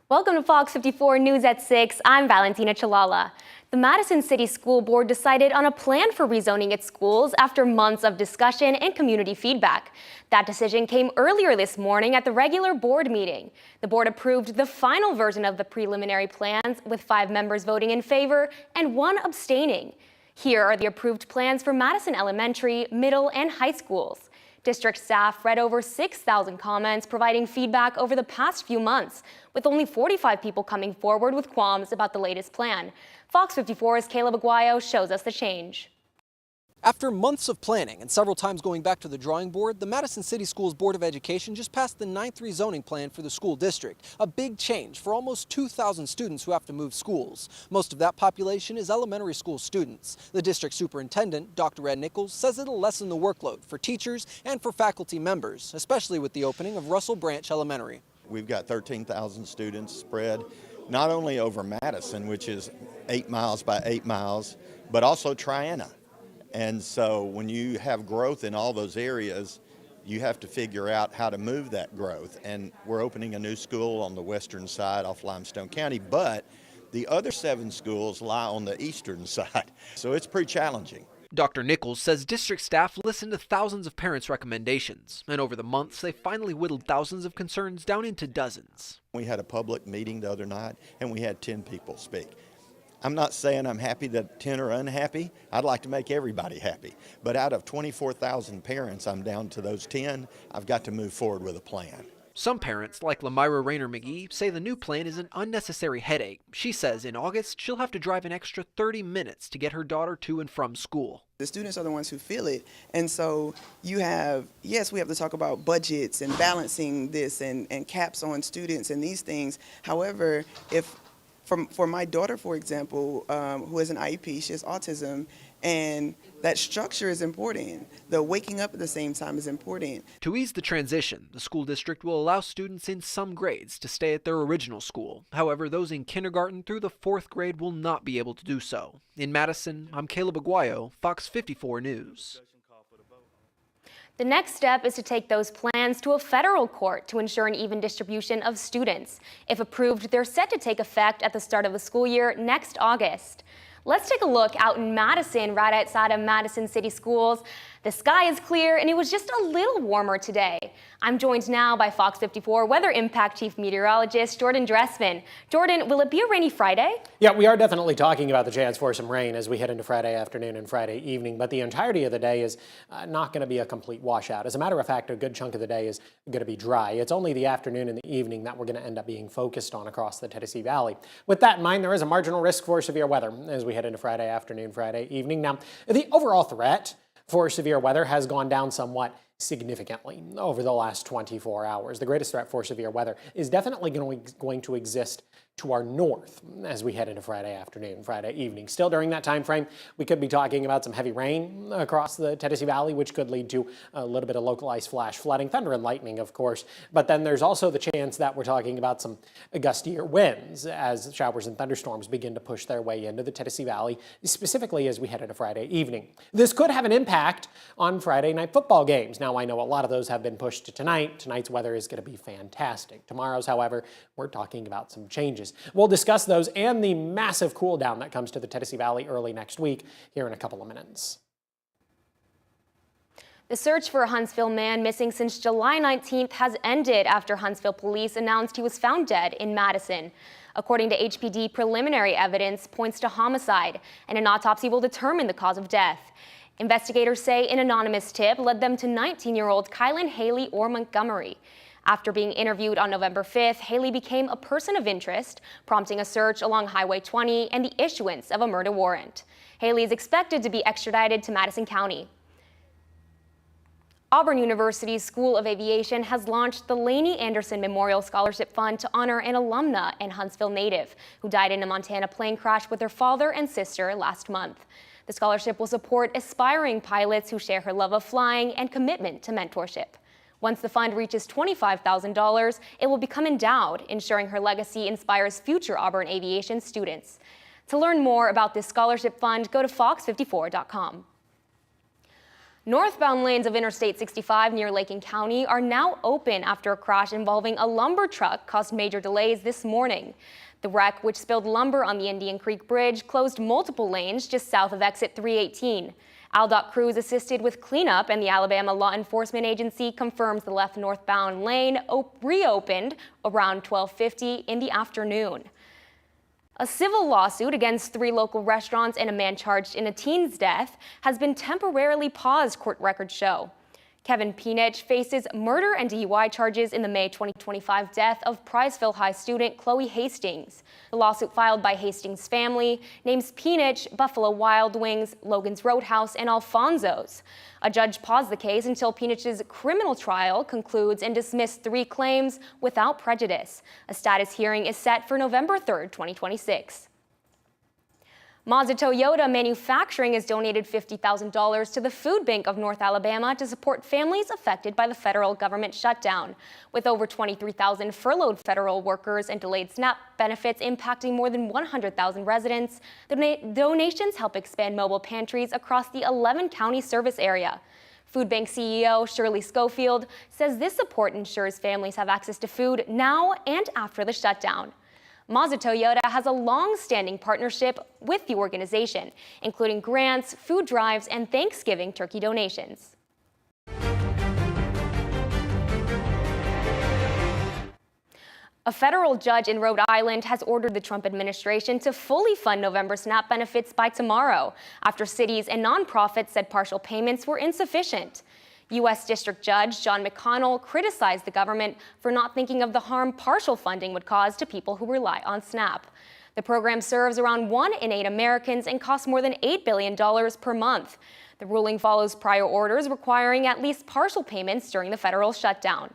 Welcome to Fox 54 News at 6. I'm Valentina Chalala. The Madison City School Board decided on a plan for rezoning its schools after months of discussion and community feedback. That decision came earlier this morning at the regular board meeting. The board approved the final version of the preliminary plans, with 5 members voting in favor and 1 abstaining. Here are the approved plans for Madison Elementary, middle, and high schools. District staff read over 6,000 comments, providing feedback over the past few months, with only 45 people coming forward with qualms about the latest plan. Fox 54's Caleb Aguayo shows us the change. After months of planning and several times going back to the drawing board, the Madison City Schools Board of Education just passed the 9th rezoning plan for the school district. A big change for almost 2,000 students who have to move schools. Most of that population is elementary school students. The district superintendent, Dr. Ed Nichols, says it'll lessen the workload for teachers and for faculty members, especially with the opening of Russell Branch Elementary. We've got 13,000 students spread not only over Madison, which is 8 miles by 8 miles, but also Triana. And so when you have growth in all those areas, you have to figure out how to move that growth. And we're opening a new school on the western side off Limestone County, but the other 7 schools lie on the eastern side. So it's pretty challenging. Dr. Nichols says district staff listened to thousands of parents' recommendations, and over the months they finally whittled thousands of concerns down into dozens. We had a public meeting the other night, and we had 10 people speak. I'm not saying I'm happy that 10 are unhappy. I'd like to make everybody happy. But out of 24,000 parents, I'm down to those 10. I've got to move forward with a plan. Some parents, like Lamira Rayner McGee, say the new plan is an unnecessary headache. She says in August, she'll have to drive an extra 30 minutes to get her daughter to and from school. The students are the ones who feel it. And so you have, yes, we have to talk about budgets and balancing this and caps on students and these things. However, for my daughter, for example, who has an IEP, she has autism, and that structure is important. The waking up at the same time is important. To ease the transition, the school district will allow students in some grades to stay at their original school. However, those in kindergarten through the 4th grade will not be able to do so. In Madison, I'm Caleb Aguayo, Fox 54 News. The next step is to take those plans to a federal court to ensure an even distribution of students. If approved, they're set to take effect at the start of the school year next August. Let's take a look out in Madison, right outside of Madison City Schools. The sky is clear and it was just a little warmer today. I'm joined now by Fox 54 Weather Impact Chief Meteorologist Jordan Dressman. Jordan, will it be a rainy Friday? Yeah, we are definitely talking about the chance for some rain as we head into Friday afternoon and Friday evening, but the entirety of the day is not going to be a complete washout. As a matter of fact, a good chunk of the day is going to be dry. It's only the afternoon and the evening that we're going to end up being focused on across the Tennessee Valley. With that in mind, there is a marginal risk for severe weather as we head into Friday afternoon, Friday evening. Now, the overall threat for severe weather has gone down somewhat significantly over the last 24 hours. The greatest threat for severe weather is definitely going to exist to our north as we head into Friday afternoon, Friday evening. Still during that time frame, we could be talking about some heavy rain across the Tennessee Valley, which could lead to a little bit of localized flash flooding, thunder and lightning, of course. But then there's also the chance that we're talking about some gustier winds as showers and thunderstorms begin to push their way into the Tennessee Valley, specifically as we head into Friday evening. This could have an impact on Friday night football games. Now, I know a lot of those have been pushed to tonight. Tonight's weather is going to be fantastic. Tomorrow's, however, we're talking about some changes. We'll discuss those and the massive cool down that comes to the Tennessee Valley early next week here in a couple of minutes. The search for a Huntsville man missing since July 19th has ended after Huntsville police announced he was found dead in Madison. According to HPD, preliminary evidence points to homicide, and an autopsy will determine the cause of death. Investigators say an anonymous tip led them to 19-year-old Kylan Haley or Montgomery. After being interviewed on November 5th, Haley became a person of interest, prompting a search along Highway 20 and the issuance of a murder warrant. Haley is expected to be extradited to Madison County. Auburn University's School of Aviation has launched the Laney Anderson Memorial Scholarship Fund to honor an alumna and Huntsville native who died in a Montana plane crash with her father and sister last month. The scholarship will support aspiring pilots who share her love of flying and commitment to mentorship. Once the fund reaches $25,000, it will become endowed, ensuring her legacy inspires future Auburn aviation students. To learn more about this scholarship fund, go to fox54.com. Northbound lanes of Interstate 65 near Lake County are now open after a crash involving a lumber truck caused major delays this morning. The wreck, which spilled lumber on the Indian Creek Bridge, closed multiple lanes just south of exit 318. ALDOT crews assisted with cleanup, and the Alabama Law Enforcement Agency confirms the left northbound lane reopened around 12:50 in the afternoon. A civil lawsuit against 3 local restaurants and a man charged in a teen's death has been temporarily paused, court records show. Kevin Peenich faces murder and DUI charges in the May 2025 death of Priceville High student Chloe Hastings. The lawsuit filed by Hastings' family names Peenich, Buffalo Wild Wings, Logan's Roadhouse, and Alfonso's. A judge paused the case until Peenich's criminal trial concludes and dismissed 3 claims without prejudice. A status hearing is set for November 3rd, 2026. Mazda Toyota Manufacturing has donated $50,000 to the Food Bank of North Alabama to support families affected by the federal government shutdown. With over 23,000 furloughed federal workers and delayed SNAP benefits impacting more than 100,000 residents, the donations help expand mobile pantries across the 11-county service area. Food Bank CEO Shirley Schofield says this support ensures families have access to food now and after the shutdown. Mazda Toyota has a long-standing partnership with the organization, including grants, food drives, and Thanksgiving turkey donations. A federal judge in Rhode Island has ordered the Trump administration to fully fund November SNAP benefits by tomorrow, after cities and nonprofits said partial payments were insufficient. U.S. District Judge John McConnell criticized the government for not thinking of the harm partial funding would cause to people who rely on SNAP. The program serves around 1 in 8 Americans and costs more than $8 billion per month. The ruling follows prior orders requiring at least partial payments during the federal shutdown.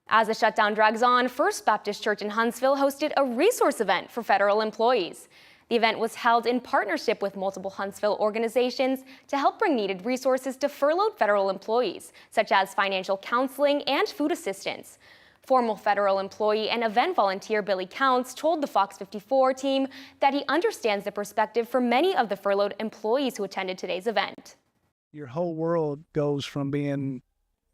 As the shutdown drags on, First Baptist Church in Huntsville hosted a resource event for federal employees. The event was held in partnership with multiple Huntsville organizations to help bring needed resources to furloughed federal employees, such as financial counseling and food assistance. Former federal employee and event volunteer Billy Counts told the FOX54 team that he understands the perspective for many of the furloughed employees who attended today's event. Your whole world goes from being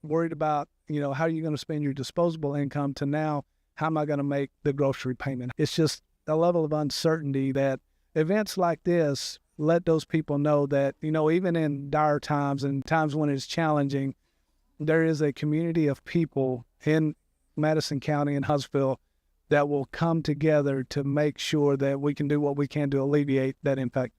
worried about, how are you going to spend your disposable income to now, how am I going to make the grocery payment? It's just a level of uncertainty that events like this let those people know that, even in dire times and times when it's challenging, there is a community of people in Madison County and Huntsville that will come together to make sure that we can do what we can to alleviate that impact.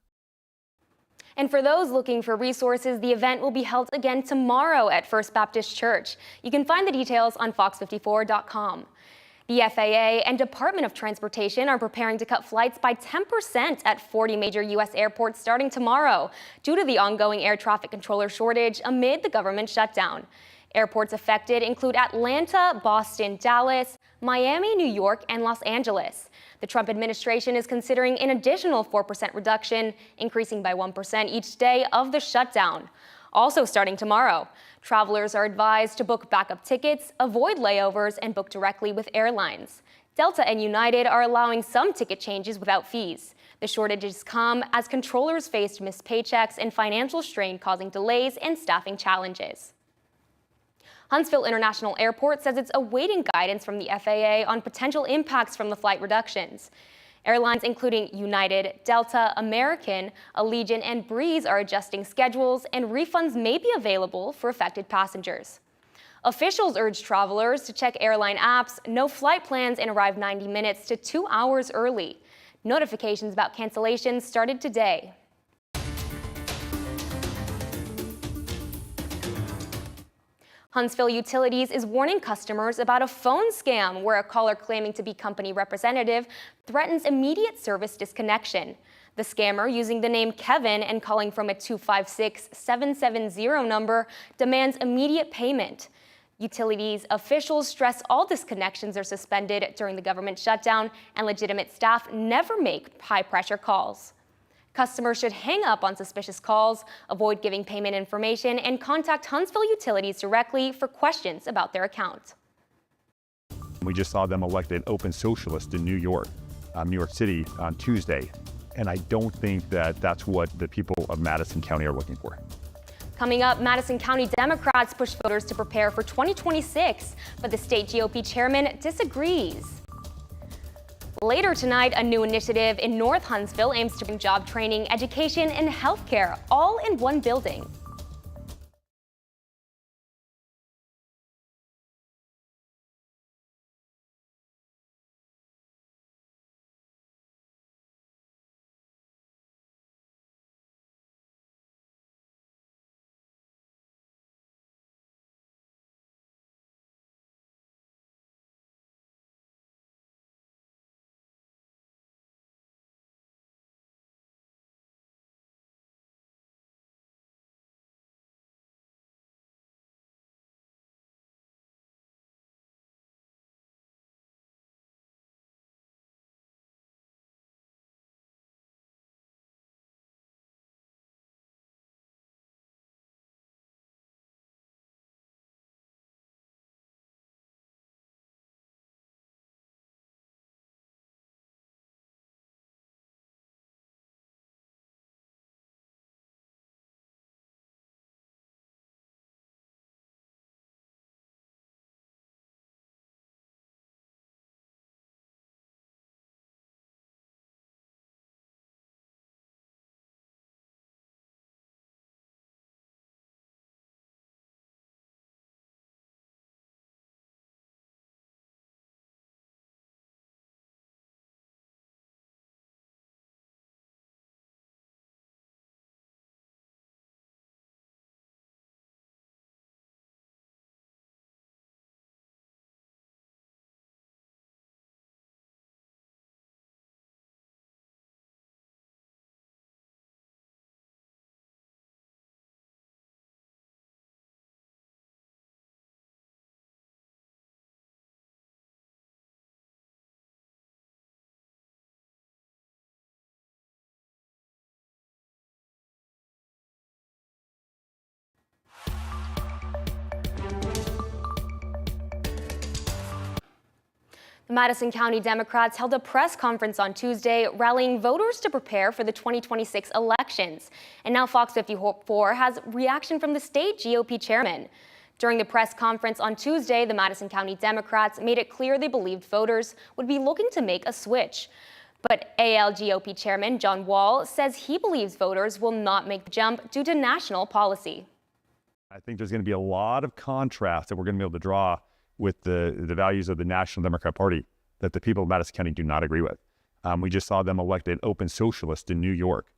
And for those looking for resources, the event will be held again tomorrow at First Baptist Church. You can find the details on fox54.com. The FAA and Department of Transportation are preparing to cut flights by 10% at 40 major U.S. airports starting tomorrow due to the ongoing air traffic controller shortage amid the government shutdown. Airports affected include Atlanta, Boston, Dallas, Miami, New York, and Los Angeles. The Trump administration is considering an additional 4% reduction, increasing by 1% each day of the shutdown. Also starting tomorrow, travelers are advised to book backup tickets, avoid layovers, and book directly with airlines. Delta and United are allowing some ticket changes without fees. The shortages come as controllers faced missed paychecks and financial strain causing delays and staffing challenges. Huntsville International Airport says it's awaiting guidance from the FAA on potential impacts from the flight reductions. Airlines including United, Delta, American, Allegiant, and Breeze are adjusting schedules, and refunds may be available for affected passengers. Officials urge travelers to check airline apps, know flight plans, and arrive 90 minutes to 2 hours early. Notifications about cancellations started today. Huntsville Utilities is warning customers about a phone scam where a caller claiming to be company representative threatens immediate service disconnection. The scammer, using the name Kevin and calling from a 256-770 number, demands immediate payment. Utilities officials stress all disconnections are suspended during the government shutdown, and legitimate staff never make high-pressure calls. Customers should hang up on suspicious calls, avoid giving payment information, and contact Huntsville Utilities directly for questions about their account. We just saw them elect an open socialist in New York City on Tuesday, and I don't think that that's what the people of Madison County are looking for. Coming up, Madison County Democrats push voters to prepare for 2026, but the state GOP chairman disagrees. Later tonight, a new initiative in North Huntsville aims to bring job training, education, and healthcare all in one building. The Madison County Democrats held a press conference on Tuesday, rallying voters to prepare for the 2026 elections. And now FOX54 has reaction from the state GOP chairman. During the press conference on Tuesday, the Madison County Democrats made it clear they believed voters would be looking to make a switch. But AL GOP chairman John Wall says he believes voters will not make the jump due to national policy. I think there's going to be a lot of contrast that we're going to be able to draw with the values of the National Democrat Party that the people of Madison County do not agree with. We just saw them elect an open socialist in New York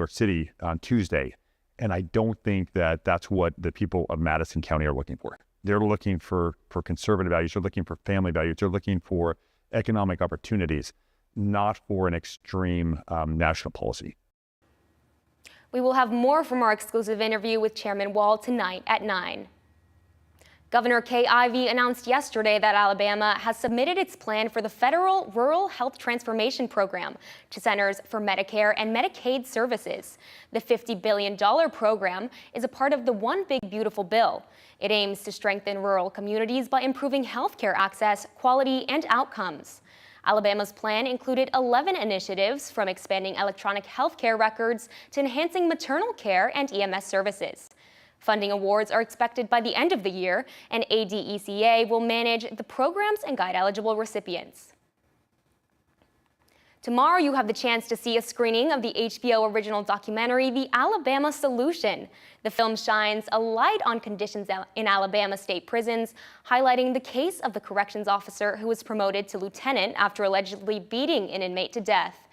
City on Tuesday. And I don't think that that's what the people of Madison County are looking for. They're looking for conservative values. They're looking for family values. They're looking for economic opportunities, not for an extreme national policy. We will have more from our exclusive interview with Chairman Wall tonight at 9. Governor Kay Ivey announced yesterday that Alabama has submitted its plan for the federal Rural Health Transformation Program to Centers for Medicare and Medicaid Services. The $50 billion program is a part of the One Big Beautiful Bill. It aims to strengthen rural communities by improving health care access, quality, and outcomes. Alabama's plan included 11 initiatives, from expanding electronic health care records to enhancing maternal care and EMS services. Funding awards are expected by the end of the year, and ADECA will manage the programs and guide eligible recipients. Tomorrow, you have the chance to see a screening of the HBO original documentary, The Alabama Solution. The film shines a light on conditions in Alabama state prisons, highlighting the case of the corrections officer who was promoted to lieutenant after allegedly beating an inmate to death.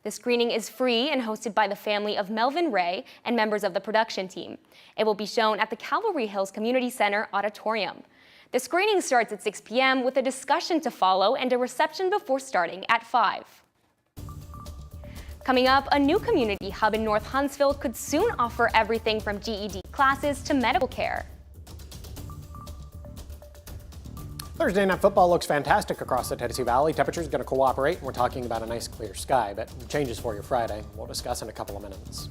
The screening is free and hosted by the family of Melvin Ray and members of the production team. It will be shown at the Calvary Hills Community Center Auditorium. The screening starts at 6 p.m. with a discussion to follow and a reception before starting at 5. Coming up, a new community hub in North Huntsville could soon offer everything from GED classes to medical care. Thursday night football looks fantastic across the Tennessee Valley. Temperature's going to cooperate, and we're talking about a nice clear sky, but changes for you Friday. We'll discuss in a couple of minutes.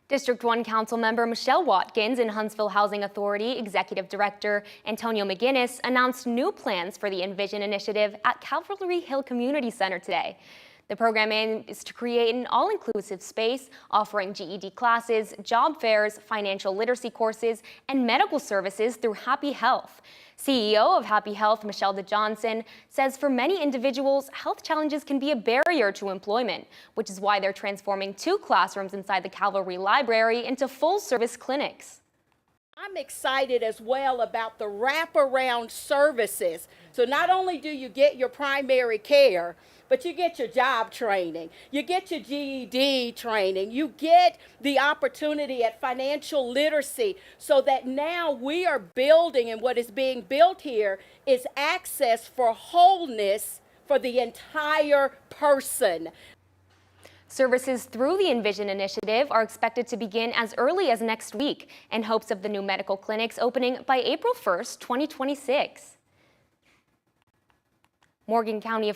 District 1 Council member Michelle Watkins and Huntsville Housing Authority Executive Director Antonio McGinnis announced new plans for the Envision initiative at Calvary Hill Community Center today. The program aims to create an all-inclusive space offering GED classes, job fairs, financial literacy courses, and medical services through Happy Health. CEO of Happy Health, Michelle DeJohnson, says for many individuals, health challenges can be a barrier to employment, which is why they're transforming 2 classrooms inside the Calvary Library into full-service clinics. I'm excited as well about the wraparound services. So not only do you get your primary care, but you get your job training, you get your GED training, you get the opportunity at financial literacy, so that now we are building, and what is being built here is access for wholeness for the entire person. Services through the Envision initiative are expected to begin as early as next week in hopes of the new medical clinics opening by April 1st, 2026. Morgan County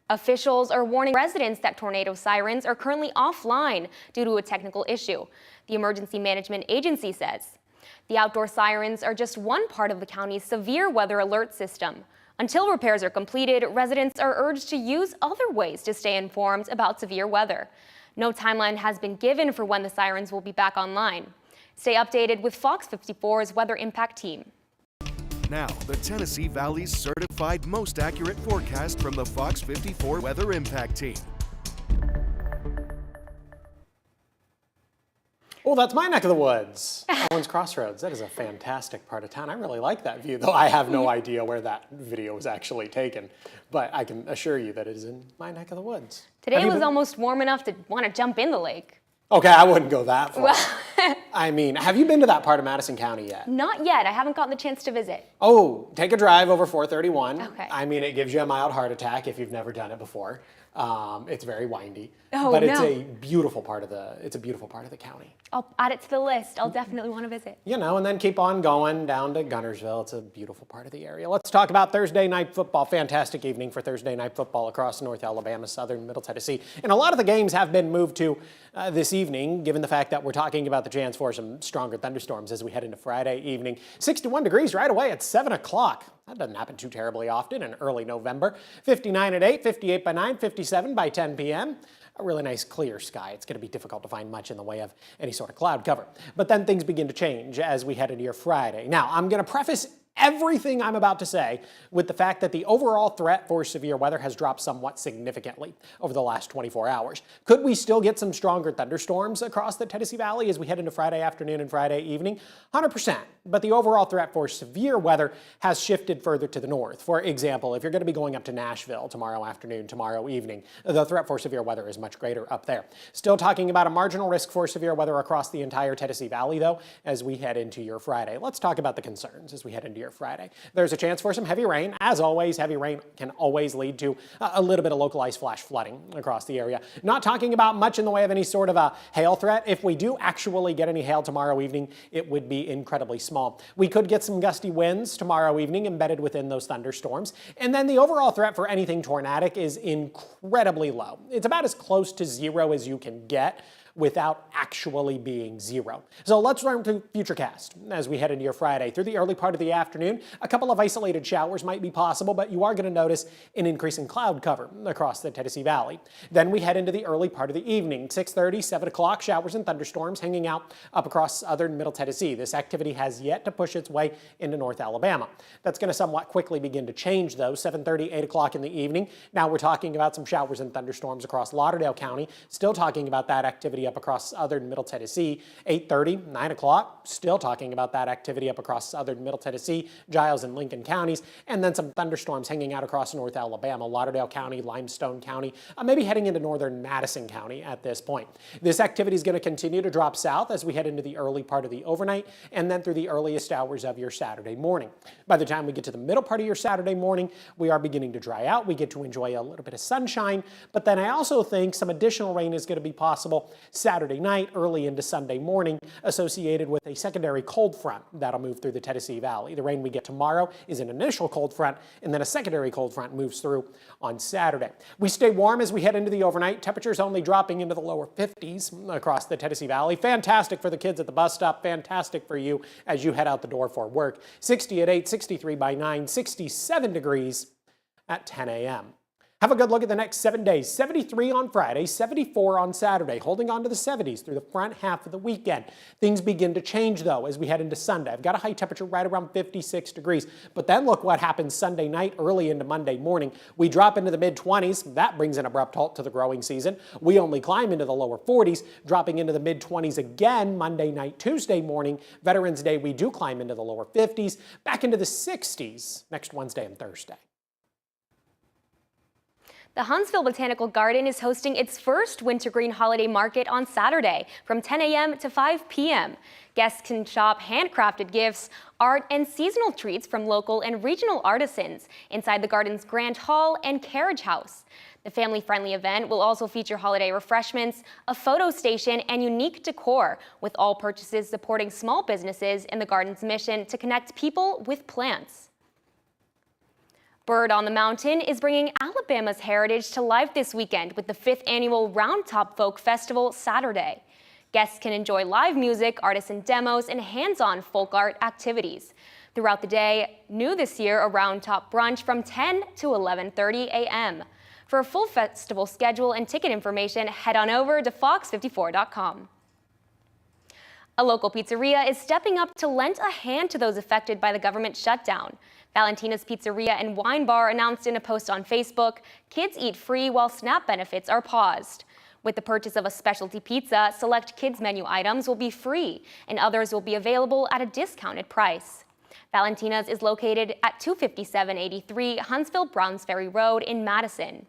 officials are warning residents that tornado sirens are currently offline due to a technical issue, the Emergency Management Agency says. The outdoor sirens are just one part of the county's severe weather alert system. Until repairs are completed, residents are urged to use other ways to stay informed about severe weather. No timeline has been given for when the sirens will be back online. Stay updated with FOX54's Weather Impact team. Now, the Tennessee Valley's certified most accurate forecast from the FOX54 Weather Impact team. Well, that's my neck of the woods, Owens Crossroads. That is a fantastic part of town. I really like that view, though I have no idea where that video was actually taken. But I can assure you that it is in my neck of the woods. Today was almost warm enough to want to jump in the lake. Okay, I wouldn't go that far. Well, I mean, have you been to that part of Madison County yet? not yet. I haven't gotten the chance to visit. Oh, take a drive over 431. Okay. I mean, it gives you a mild heart attack if you've never done it before. It's very windy, Oh, but it's no. a beautiful part of the county. I'll add it to the list. I'll definitely want to visit. You know, and then keep on going down to Gunnersville. It's a beautiful part of the area. Let's talk about Thursday night football. Fantastic evening for Thursday night football across North Alabama, Southern, Middle Tennessee. And a lot of the games have been moved to this evening, given the fact that we're talking about the chance for some stronger thunderstorms as we head into Friday evening. 61 degrees right away at 7 o'clock. That doesn't happen too terribly often in early November. 59 at 8, 58 by 9, 57 by 10 p.m. A really nice clear sky. It's going to be difficult to find much in the way of any sort of cloud cover. But then things begin to change as we head into your Friday. Now, I'm going to preface everything I'm about to say with the fact that the overall threat for severe weather has dropped somewhat significantly over the last 24 hours. Could we still get some stronger thunderstorms across the Tennessee Valley as we head into Friday afternoon and Friday evening? 100%. But the overall threat for severe weather has shifted further to the north. For example, if you're going to be going up to Nashville tomorrow afternoon, tomorrow evening, the threat for severe weather is much greater up there. Still talking about a marginal risk for severe weather across the entire Tennessee Valley, though, as we head into your Friday. Let's talk about the concerns as we head into your Friday. There's a chance for some heavy rain. As always, heavy rain can always lead to a little bit of localized flash flooding across the area. Not talking about much in the way of any sort of a hail threat. If we do actually get any hail tomorrow evening, it would be incredibly small. We could get some gusty winds tomorrow evening embedded within those thunderstorms. And then the overall threat for anything tornadic is incredibly low. It's about as close to zero as you can get without actually being zero. So let's run to Futurecast as we head into your Friday. Through the early part of the afternoon, a couple of isolated showers might be possible, but you are going to notice an increase in cloud cover across the Tennessee Valley. Then we head into the early part of the evening, 6:30, 7 o'clock, showers and thunderstorms hanging out up across southern Middle Tennessee. This activity has yet to push its way into North Alabama. That's going to somewhat quickly begin to change, though, 7:30, 8 o'clock in the evening. Now we're talking about some showers and thunderstorms across Lauderdale County, still talking about that activity up across southern Middle Tennessee. 8:30, 9 o'clock, still talking about that activity up across southern Middle Tennessee, Giles and Lincoln counties, and then some thunderstorms hanging out across North Alabama, Lauderdale County, Limestone County, maybe heading into northern Madison County at this point. This activity is going to continue to drop south as we head into the early part of the overnight and then through the earliest hours of your Saturday morning. By the time we get to the middle part of your Saturday morning, we are beginning to dry out. We get to enjoy a little bit of sunshine, but then I also think some additional rain is going to be possible Saturday night, early into Sunday morning, associated with a secondary cold front that'll move through the Tennessee Valley. The rain we get tomorrow is an initial cold front, and then a secondary cold front moves through on Saturday. We stay warm as we head into the overnight. Temperatures only dropping into the lower 50s across the Tennessee Valley. Fantastic for the kids at the bus stop. Fantastic for you as you head out the door for work. 60 at 8, 63 by 9, 67 degrees at 10 a.m. Have a good look at the next 7 days. 73 on Friday, 74 on Saturday, holding on to the 70s through the front half of the weekend. Things begin to change, though, as we head into Sunday. I've got a high temperature right around 56 degrees. But then look what happens Sunday night, early into Monday morning. We drop into the mid-20s. That brings an abrupt halt to the growing season. We only climb into the lower 40s, dropping into the mid-20s again Monday night, Tuesday morning. Veterans Day, we do climb into the lower 50s, back into the 60s next Wednesday and Thursday. The Huntsville Botanical Garden is hosting its first wintergreen holiday market on Saturday from 10 a.m. to 5 p.m. Guests can shop handcrafted gifts, art, and seasonal treats from local and regional artisans inside the garden's grand hall and carriage house. The family-friendly event will also feature holiday refreshments, a photo station, and unique decor, with all purchases supporting small businesses in the garden's mission to connect people with plants. Bird on the Mountain is bringing Alabama's heritage to life this weekend with the 5th annual Round Top Folk Festival Saturday. Guests can enjoy live music, artisan demos, and hands-on folk art activities. Throughout the day, new this year, a Round Top brunch from 10 to 11:30 a.m. For a full festival schedule and ticket information, head on over to FOX54.com. A local pizzeria is stepping up to lend a hand to those affected by the government shutdown. Valentina's Pizzeria and Wine Bar announced in a post on Facebook, kids eat free while SNAP benefits are paused. With the purchase of a specialty pizza, select kids menu items will be free and others will be available at a discounted price. Valentina's is located at 25783 Huntsville Browns Ferry Road in Madison.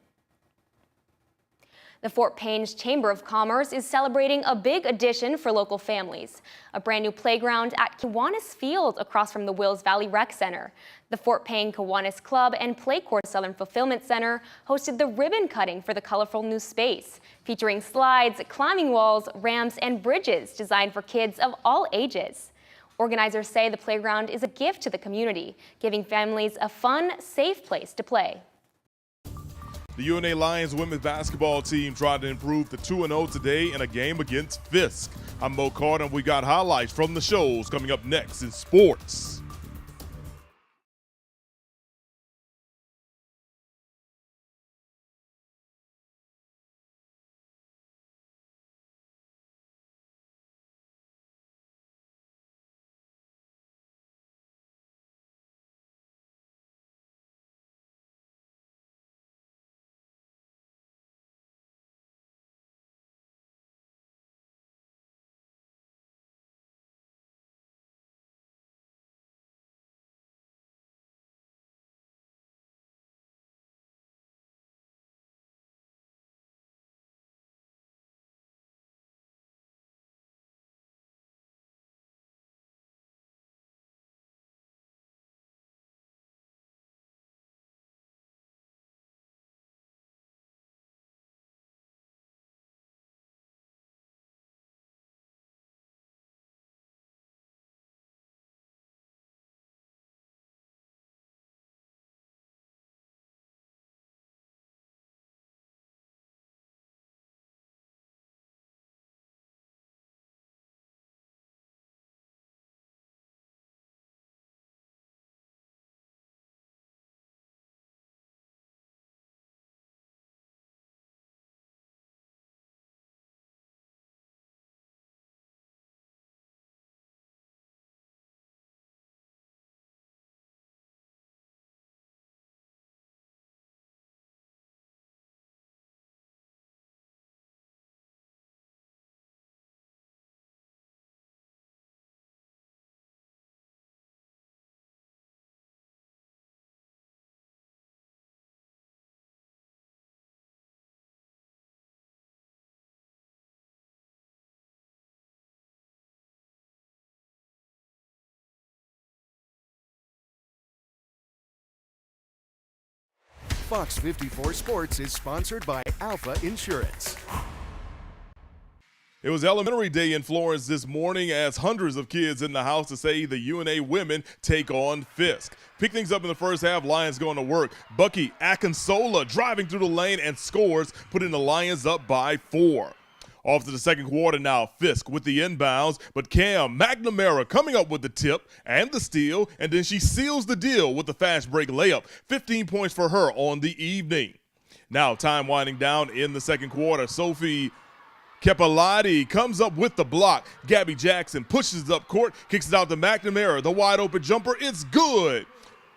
The Fort Payne's Chamber of Commerce is celebrating a big addition for local families, a brand new playground at Kiwanis Field across from the Wills Valley Rec Center. The Fort Payne Kiwanis Club and Playcore Southern Fulfillment Center hosted the ribbon cutting for the colorful new space, featuring slides, climbing walls, ramps, and bridges designed for kids of all ages. Organizers say the playground is a gift to the community, giving families a fun, safe place to play. The UNA Lions women's basketball team tried to improve to 2-0 today in a game against Fisk. I'm Mo Carter, and we got highlights from the shows coming up next in sports. Fox 54 Sports is sponsored by Alpha Insurance. It was elementary day in Florence this morning as hundreds of kids in the house to say the UNA women take on Fisk. Pick things up in the first half, Lions going to work. Bucky Akinsola driving through the lane and scores, putting the Lions up by 4. Off to the second quarter now, Fisk with the inbounds, but Cam McNamara coming up with the tip and the steal, and then she seals the deal with the fast break layup. 15 points for her on the evening. Now time winding down in the second quarter. Sophie Kepalati comes up with the block. Gabby Jackson pushes it up court, kicks it out to McNamara. The wide open jumper, it's good.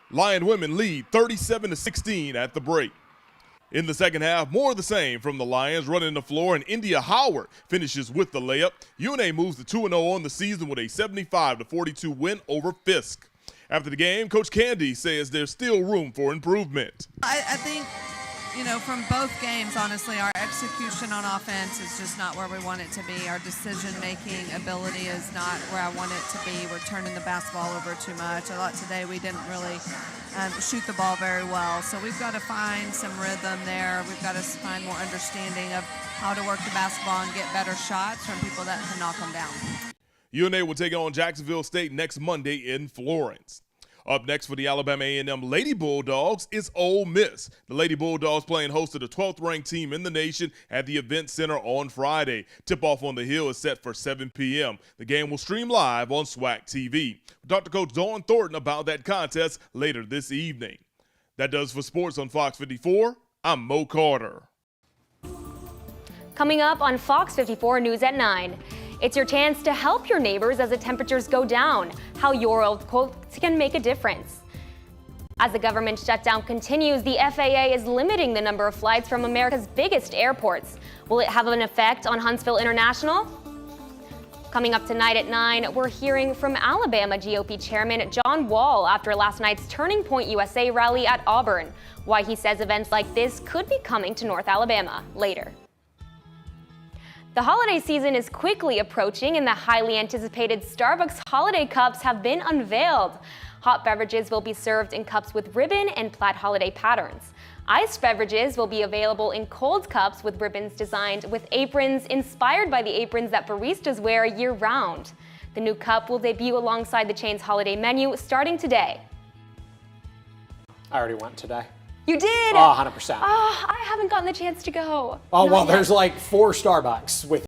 Lion women lead 37-16 at the break. In the second half, more of the same from the Lions running the floor, and India Howard finishes with the layup. UNA moves to 2-0 on the season with a 75-42 win over Fisk. After the game, Coach Candy says there's still room for improvement. I think, from both games, honestly, our execution on offense is just not where we want it to be. Our decision-making ability is not where I want it to be. We're turning the basketball over too much. I thought today we didn't really shoot the ball very well. So we've got to find some rhythm there. We've got to find more understanding of how to work the basketball and get better shots from people that can knock them down. UNA will take on Jacksonville State next Monday in Florence. Up next for the Alabama A&M Lady Bulldogs is Ole Miss. The Lady Bulldogs playing host to the 12th-ranked team in the nation at the Event Center on Friday. Tip-off on the Hill is set for 7 p.m. The game will stream live on SWAC TV. Dr. Coach Dawn Thornton about that contest later this evening. That does for sports on Fox 54. I'm Mo Carter. Coming up on Fox 54 News at 9. It's your chance to help your neighbors as the temperatures go down, how your old quotes can make a difference. As the government shutdown continues, the FAA is limiting the number of flights from America's biggest airports. Will it have an effect on Huntsville International? Coming up tonight at 9, we're hearing from Alabama GOP Chairman John Wall after last night's Turning Point USA rally at Auburn, why he says events like this could be coming to North Alabama later. The holiday season is quickly approaching and the highly anticipated Starbucks holiday cups have been unveiled. Hot beverages will be served in cups with ribbon and plaid holiday patterns. Iced beverages will be available in cold cups with ribbons designed with aprons inspired by the aprons that baristas wear year-round. The new cup will debut alongside the chain's holiday menu starting today. I already went today. You did? Oh, 100%. Oh, I haven't gotten the chance to go. Oh, Not well, yet. there's like 4 Starbucks with